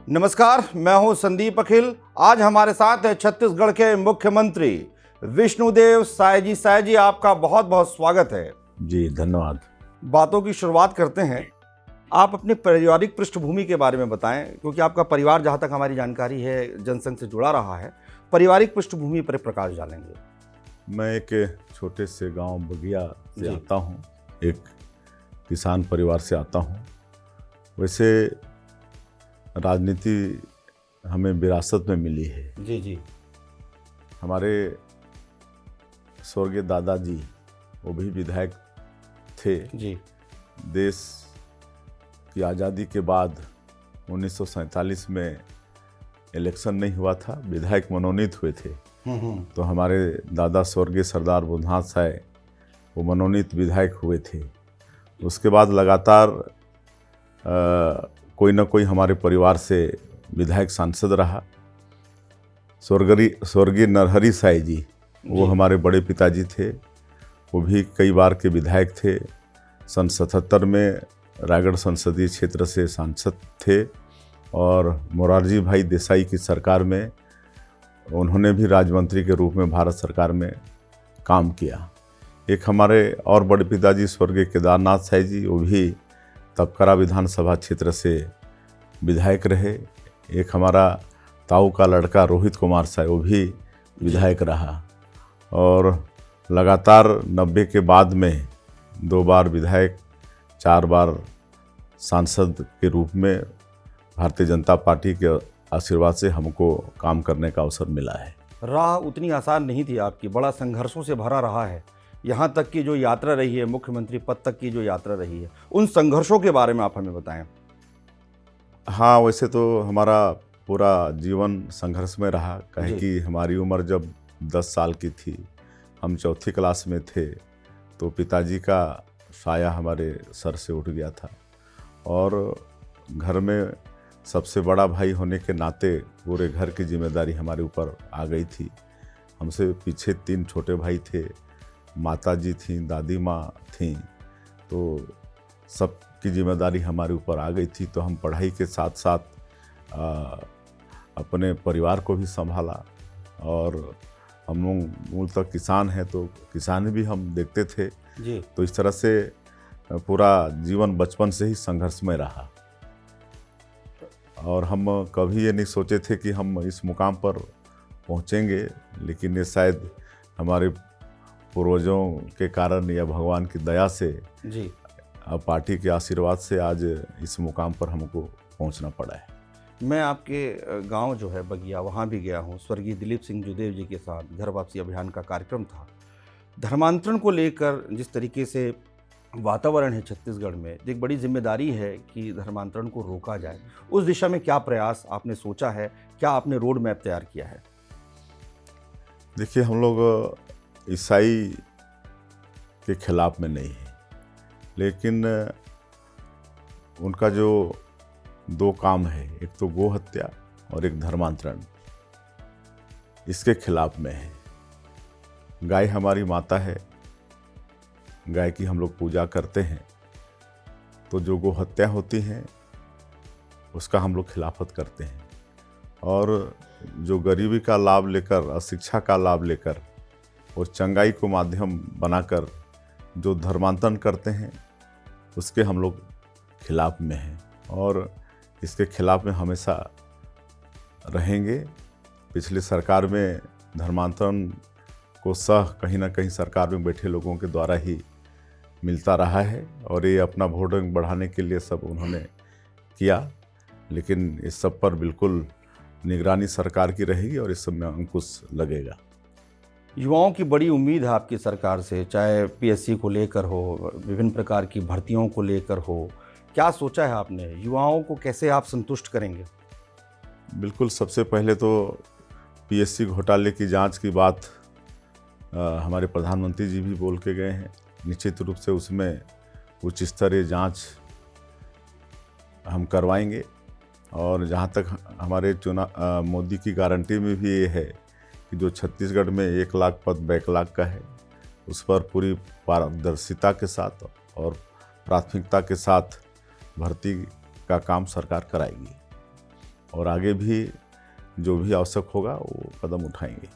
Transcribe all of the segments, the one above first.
नमस्कार, मैं हूं संदीप अखिल। आज हमारे साथ है छत्तीसगढ़ के मुख्यमंत्री विष्णुदेव साय जी। साय जी, आपका बहुत बहुत स्वागत है। जी धन्यवाद। बातों की शुरुआत करते हैं। आप अपने पारिवारिक पृष्ठभूमि के बारे में बताएं, क्योंकि आपका परिवार, जहां तक हमारी जानकारी है, जनसंघ से जुड़ा रहा है। पारिवारिक पृष्ठभूमि पर प्रकाश डालेंगे। मैं एक छोटे से गांव बगिया से जी। आता हूं, एक किसान परिवार से आता हूं। वैसे राजनीति हमें विरासत में मिली है। जी जी। हमारे स्वर्गीय दादाजी वो भी विधायक थे। जी देश की आज़ादी के बाद 1947 में इलेक्शन नहीं हुआ था, विधायक मनोनीत हुए थे। तो हमारे दादा स्वर्गीय सरदार बुधनाथ साय वो मनोनीत विधायक हुए थे। उसके बाद लगातार कोई ना कोई हमारे परिवार से विधायक सांसद रहा। स्वर्गीय नरहरि साय जी वो हमारे बड़े पिताजी थे, वो भी कई बार के विधायक थे। सन 77 में रायगढ़ संसदीय क्षेत्र से सांसद थे और मोरारजी भाई देसाई की सरकार में उन्होंने भी राज्यमंत्री के रूप में भारत सरकार में काम किया। एक हमारे और बड़े पिताजी स्वर्गीय केदारनाथ साय जी, वो भी तपकरा विधानसभा क्षेत्र से विधायक रहे। एक हमारा ताऊ का लड़का रोहित कुमार साय, वो भी विधायक रहा और लगातार 90 के बाद में 2 बार विधायक, 4 बार सांसद के रूप में भारतीय जनता पार्टी के आशीर्वाद से हमको काम करने का अवसर मिला है। राह उतनी आसान नहीं थी आपकी, बड़ा संघर्षों से भरा रहा है। यहाँ तक की जो यात्रा रही है, मुख्यमंत्री पद तक की जो यात्रा रही है, उन संघर्षों के बारे में आप हमें बताएं। हाँ, वैसे तो हमारा पूरा जीवन संघर्ष में रहा। कहे कि हमारी उम्र जब 10 साल की थी, हम चौथी क्लास में थे, तो पिताजी का साया हमारे सर से उठ गया था और घर में सबसे बड़ा भाई होने के नाते पूरे घर की जिम्मेदारी हमारे ऊपर आ गई थी। हमसे पीछे 3 छोटे भाई थे, माता जी थीं, दादी माँ थीं, तो सब की जिम्मेदारी हमारे ऊपर आ गई थी। तो हम पढ़ाई के साथ साथ अपने परिवार को भी संभाला और हम लोग मूलतः किसान हैं, तो किसान भी हम देखते थे जी। तो इस तरह से पूरा जीवन बचपन से ही संघर्ष में रहा और हम कभी ये नहीं सोचे थे कि हम इस मुकाम पर पहुँचेंगे, लेकिन ये शायद हमारे पूर्वजों के कारण या भगवान की दया से जी, पार्टी के आशीर्वाद से आज इस मुकाम पर हमको पहुंचना पड़ा है। मैं आपके गांव जो है बगिया, वहां भी गया हूं। स्वर्गीय दिलीप सिंह जुदेव जी के साथ घर वापसी अभियान का कार्यक्रम था। धर्मांतरण को लेकर जिस तरीके से वातावरण है छत्तीसगढ़ में, एक बड़ी जिम्मेदारी है कि धर्मांतरण को रोका जाए। उस दिशा में क्या प्रयास आपने सोचा है, क्या आपने रोड मैप तैयार किया है? देखिए, हम लोग ईसाई के खिलाफ में नहीं है, लेकिन उनका जो 2 काम है, एक तो गो हत्या और एक धर्मांतरण, इसके खिलाफ में है। गाय हमारी माता है, गाय की हम लोग पूजा करते हैं, तो जो गो हत्या होती है उसका हम लोग खिलाफत करते हैं और जो गरीबी का लाभ लेकर, अशिक्षा का लाभ लेकर और चंगाई को माध्यम बनाकर जो धर्मांतरण करते हैं, उसके हम लोग खिलाफ में हैं और इसके खिलाफ में हमेशा रहेंगे। पिछली सरकार में धर्मांतरण को कहीं ना कहीं सरकार में बैठे लोगों के द्वारा ही मिलता रहा है और ये अपना वोट बैंक बढ़ाने के लिए सब उन्होंने किया, लेकिन इस सब पर बिल्कुल निगरानी सरकार की रहेगी और इस सब में अंकुश लगेगा। युवाओं की बड़ी उम्मीद है आपकी सरकार से, चाहे पीएससी को लेकर हो, विभिन्न प्रकार की भर्तियों को लेकर हो। क्या सोचा है आपने? युवाओं को कैसे आप संतुष्ट करेंगे? बिल्कुल, सबसे पहले तो पीएससी घोटाले की जांच की बात हमारे प्रधानमंत्री जी भी बोल के गए हैं। निश्चित रूप से उसमें उच्च स्तरीय जांच हम करवाएंगे और जहां तक हमारे मोदी की गारंटी में भी ये है कि जो छत्तीसगढ़ में 1 लाख पद बैकलॉग का है, उस पर पूरी पारदर्शिता के साथ और प्राथमिकता के साथ भर्ती का काम सरकार कराएगी और आगे भी जो भी आवश्यक होगा वो कदम उठाएंगे।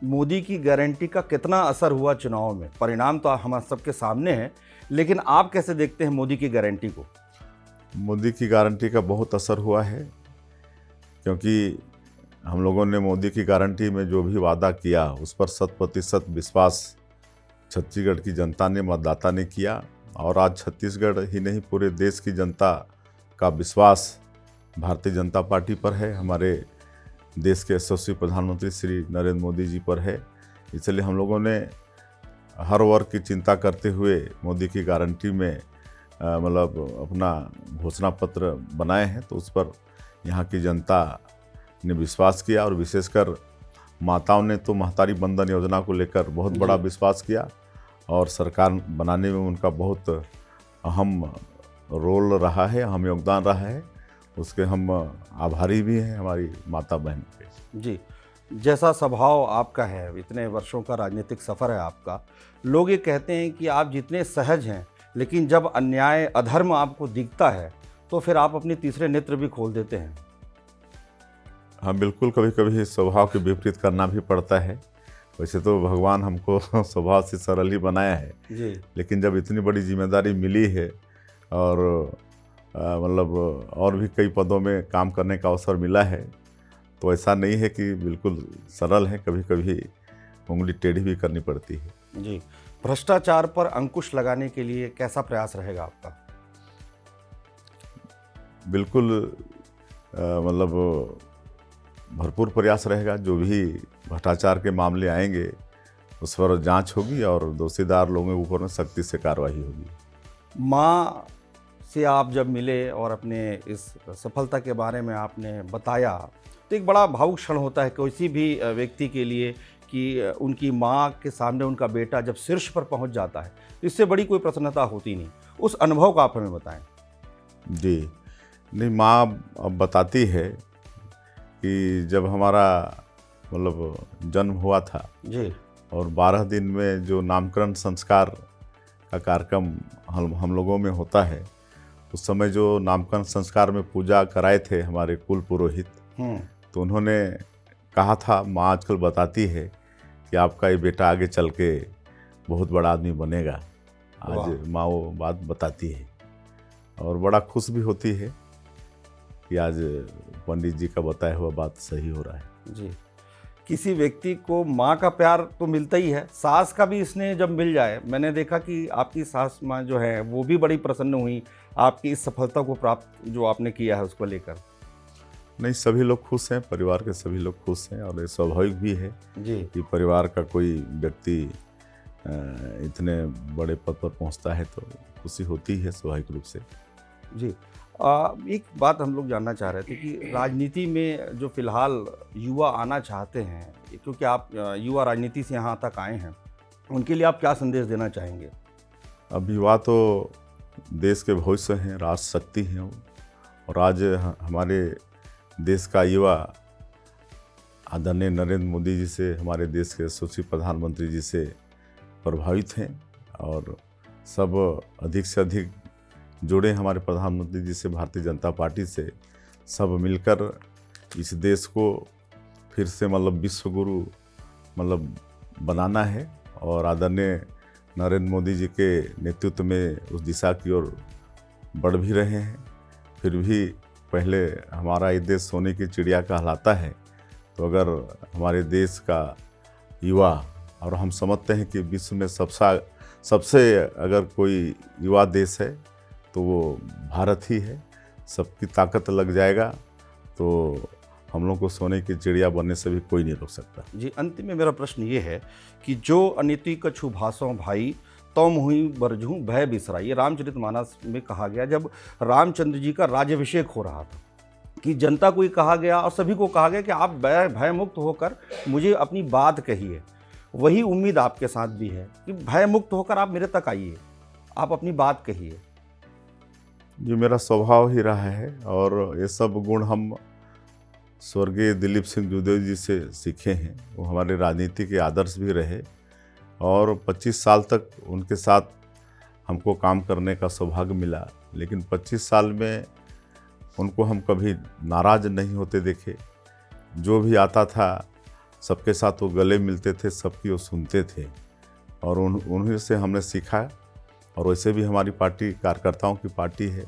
मोदी की गारंटी का कितना असर हुआ चुनाव में? परिणाम तो हम सबके सामने हैं, लेकिन आप कैसे देखते हैं मोदी की गारंटी को? मोदी की गारंटी का बहुत असर हुआ है, क्योंकि हम लोगों ने मोदी की गारंटी में जो भी वादा किया उस पर 100% विश्वास छत्तीसगढ़ की जनता ने, मतदाता ने किया। और आज छत्तीसगढ़ ही नहीं, पूरे देश की जनता का विश्वास भारतीय जनता पार्टी पर है, हमारे देश के यशस्वी प्रधानमंत्री श्री नरेंद्र मोदी जी पर है। इसलिए हम लोगों ने हर वर्ग की चिंता करते हुए मोदी की गारंटी में मतलब अपना घोषणा पत्र बनाए हैं। तो उस पर यहाँ की जनता ने विश्वास किया, और विशेषकर माताओं ने तो महतारी बंधन योजना को लेकर बहुत बड़ा विश्वास किया, और सरकार बनाने में उनका बहुत अहम रोल रहा है, अहम योगदान रहा है। उसके हम आभारी भी हैं हमारी माता बहन के। जी, जैसा स्वभाव आपका है, इतने वर्षों का राजनीतिक सफ़र है आपका, लोग ये कहते हैं कि आप जितने सहज हैं, लेकिन जब अन्याय अधर्म आपको दिखता है तो फिर आप अपने तीसरे नेत्र भी खोल देते हैं। हाँ बिल्कुल, कभी कभी स्वभाव के विपरीत करना भी पड़ता है। वैसे तो भगवान हमको स्वभाव से सरल ही बनाया है जी, लेकिन जब इतनी बड़ी जिम्मेदारी मिली है और मतलब और भी कई पदों में काम करने का अवसर मिला है, तो ऐसा नहीं है कि बिल्कुल सरल है, कभी कभी उंगली टेढ़ी भी करनी पड़ती है। जी। भ्रष्टाचार पर अंकुश लगाने के लिए कैसा प्रयास रहेगा आपका? बिल्कुल मतलब भरपूर प्रयास रहेगा। जो भी भ्रष्टाचार के मामले आएंगे उस पर जांच होगी और दोषीदार लोगों के ऊपर में सख्ती से कार्रवाई होगी। माँ से आप जब मिले और अपने इस सफलता के बारे में आपने बताया, तो एक बड़ा भावुक क्षण होता है किसी भी व्यक्ति के लिए कि उनकी माँ के सामने उनका बेटा जब शीर्ष पर पहुंच जाता है, तो इससे बड़ी कोई प्रसन्नता होती नहीं। उस अनुभव का आप हमें बताएं। जी नहीं, माँ अब बताती है कि जब हमारा मतलब जन्म हुआ था जी, और 12 दिन में जो नामकरण संस्कार का कार्यक्रम हम लोगों में होता है, उस समय जो नामकरण संस्कार में पूजा कराए थे हमारे कुल पुरोहित, तो उन्होंने कहा था, माँ आजकल बताती है कि आपका ये बेटा आगे चल के बहुत बड़ा आदमी बनेगा। आज माँ वो बात बताती है और बड़ा खुश भी होती है कि आज पंडित जी का बताया हुआ बात सही हो रहा है। जी। किसी व्यक्ति को माँ का प्यार तो मिलता ही है, सास का भी स्नेह जब मिल जाए, मैंने देखा कि आपकी सास माँ जो है वो भी बड़ी प्रसन्न हुई आपकी इस सफलता को प्राप्त जो आपने किया है उसको लेकर। नहीं, सभी लोग खुश हैं, परिवार के सभी लोग खुश हैं, और ये स्वाभाविक भी है जी, कि परिवार का कोई व्यक्ति इतने बड़े पद पर पहुंचता है तो खुशी होती है स्वाभाविक रूप से। जी। एक बात हम लोग जानना चाह रहे थे कि राजनीति में जो फिलहाल युवा आना चाहते हैं, क्योंकि आप युवा राजनीति से यहाँ तक आए हैं, उनके लिए आप क्या संदेश देना चाहेंगे? अब युवा तो देश के भविष्य हैं, राष्ट्र शक्ति हैं, और आज हमारे देश का युवा आदरणीय नरेंद्र मोदी जी से, हमारे देश के यशस्वी प्रधानमंत्री जी से प्रभावित हैं, और सब अधिक से अधिक जुड़े हमारे प्रधानमंत्री जी से, भारतीय जनता पार्टी से। सब मिलकर इस देश को फिर से मतलब विश्व गुरु मतलब बनाना है, और आदरणीय नरेंद्र मोदी जी के नेतृत्व में उस दिशा की ओर बढ़ भी रहे हैं। फिर भी पहले हमारा ये देश सोने की चिड़िया कहलाता है, तो अगर हमारे देश का युवा, और हम समझते हैं कि विश्व में सबसे अगर कोई युवा देश है तो वो भारत ही है, सबकी ताकत लग जाएगा तो हम लोग को सोने की चिड़िया बनने से भी कोई नहीं रोक सकता। जी, अंतिम में मेरा प्रश्न ये है कि जो अनिति कछु भाषों भाई तौम हुई बरजहूँ भय बिसराई, ये रामचरितमानस में कहा गया जब रामचंद्र जी का राज्याभिषेक हो रहा था, कि जनता को ही कहा गया और सभी को कहा गया कि आप भय मुक्त होकर मुझे अपनी बात कहिए। वही उम्मीद आपके साथ भी है कि भय मुक्त होकर आप मेरे तक आइए, आप अपनी बात कहिए। ये मेरा स्वभाव ही रहा है, और ये सब गुण हम स्वर्गीय दिलीप सिंह जुदेव जी से सीखे हैं। वो हमारे राजनीति के आदर्श भी रहे, और 25 साल तक उनके साथ हमको काम करने का सौभाग्य मिला। लेकिन 25 साल में उनको हम कभी नाराज़ नहीं होते देखे। जो भी आता था सबके साथ वो गले मिलते थे, सबकी वो सुनते थे और उन्हीं से हमने सीखा। और वैसे भी हमारी पार्टी कार्यकर्ताओं की पार्टी है,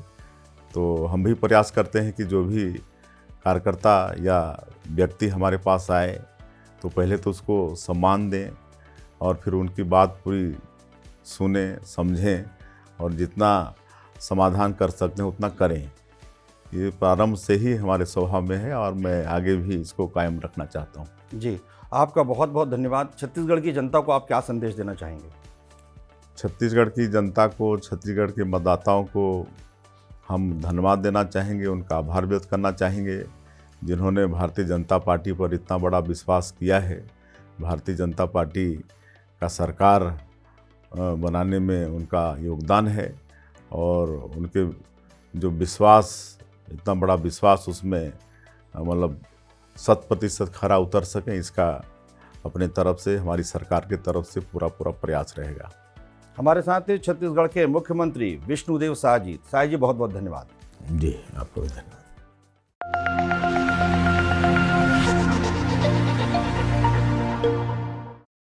तो हम भी प्रयास करते हैं कि जो भी कार्यकर्ता या व्यक्ति हमारे पास आए तो पहले तो उसको सम्मान दें और फिर उनकी बात पूरी सुने, समझें और जितना समाधान कर सकते हैं उतना करें। ये प्रारंभ से ही हमारे स्वभाव में है और मैं आगे भी इसको कायम रखना चाहता हूँ। जी, आपका बहुत बहुत धन्यवाद। छत्तीसगढ़ की जनता को आप क्या संदेश देना चाहेंगे? छत्तीसगढ़ की जनता को, छत्तीसगढ़ के मतदाताओं को हम धन्यवाद देना चाहेंगे, उनका आभार व्यक्त करना चाहेंगे जिन्होंने भारतीय जनता पार्टी पर इतना बड़ा विश्वास किया है। भारतीय जनता पार्टी का सरकार बनाने में उनका योगदान है और उनके जो विश्वास, इतना बड़ा विश्वास, उसमें मतलब 100% खरा उतर सकें, इसका अपने तरफ से, हमारी सरकार की तरफ से पूरा प्रयास रहेगा। हमारे साथ थे छत्तीसगढ़ के मुख्यमंत्री विष्णुदेव साय जी। साय जी, बहुत बहुत धन्यवाद। जी, आपको भी धन्यवाद।